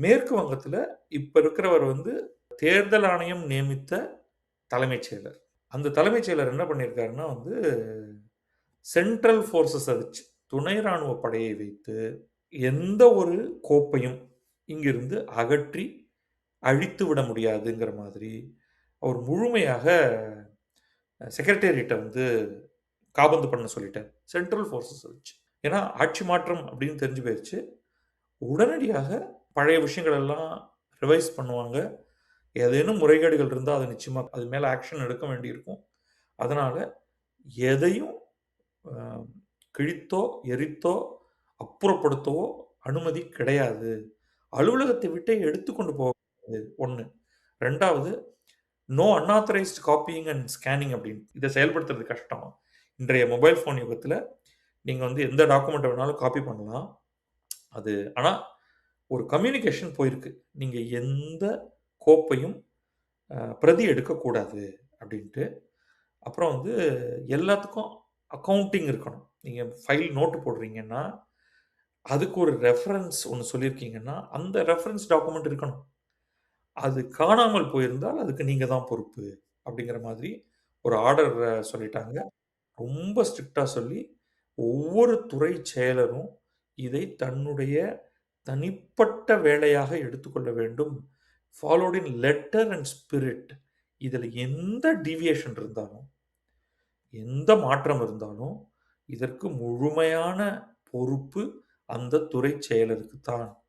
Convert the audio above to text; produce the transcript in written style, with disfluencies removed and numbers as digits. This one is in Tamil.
மேற்கு வங்கத்தில இப்ப இருக்கிறவர் வந்து தேர்தல் ஆணையம் நியமித்த தலைமைச் செயலர். அந்த தலைமைச் செயலர் என்ன பண்ணியிருக்காருன்னா வந்து, சென்ட்ரல் ஃபோர்ஸஸ வச்சு, துணை ராணுவ படையை வைத்து, எந்த ஒரு கோப்பையும் இங்கிருந்து அகற்றி அழித்து விட முடியாதுங்கிற மாதிரி, அவர் முழுமையாக செக்ரட்டேரியட்ட வந்து காபந்து பண்ண சொல்லிட்டார். சென்ட்ரல் ஃபோர்ஸஸ வச்சு. ஏன்னா, ஆட்சி மாற்றம் அப்படின்னு தெரிஞ்சு போயிருச்சு. உடனடியாக பழைய விஷயங்கள் எல்லாம் ரிவைஸ் பண்ணுவாங்க. ஏதேனும் முறைகேடுகள் இருந்தா, அது நிச்சயமா அது மேல ஆக்ஷன் எடுக்க வேண்டியிருக்கும். அதனால எதையும் அ கிழித்தோ, எரித்தோ, அப்புறப்படுத்தவோ அனுமதி கிடையாது. அலுவலகத்தை விட்டே எடுத்துக்கொண்டு போகக்கூடாது 1. 2வது no unauthorized copying and scanning அப்படின்னு. இத செயல்படுத்துறது கஷ்டம். இன்றைய மொபைல் ஃபோன் யுகத்தில நீங்க வந்து எந்த டாக்குமெண்ட்ட வேணாலும் காப்பி பண்ணலாம். அது ஆனா ஒரு கம்யூனிகேஷன் போயிருக்கு. நீங்க எந்த கோப்பையும் பிரதி எடுக்கக்கூடாது அப்படின்ட்டு. அப்புறம் வந்து எல்லாத்துக்கும் அக்கவுண்டிங் இருக்கணும். நீங்க ஃபைல் நோட்டு போடுறீங்கன்னா, அதுக்கு ஒரு ரெஃபரன்ஸ் ஒண்ணு சொல்லியிருக்கீங்கன்னா, அந்த ரெஃபரன்ஸ் டாக்குமெண்ட் இருக்கணும். அது காணாமல் போயிருந்தால் அதுக்கு நீங்க தான் பொறுப்பு. அப்படிங்கிற மாதிரி ஒரு ஆர்டர் சொல்லிட்டாங்க. ரொம்ப ஸ்ட்ரிக்ட்டா சொல்லி, ஒவ்வொரு துறை செயலரும் இதை தன்னுடைய தனிப்பட்ட வேலையாக எடுத்துக்கொள்ள வேண்டும். Followed in letter and spirit. இதில எந்த டீவியேஷன் இருந்தாலும், எந்த மாற்றம் இருந்தாலும், இதற்கு முழுமையான பொறுப்பு அந்த துறை செயலருக்கு தான்.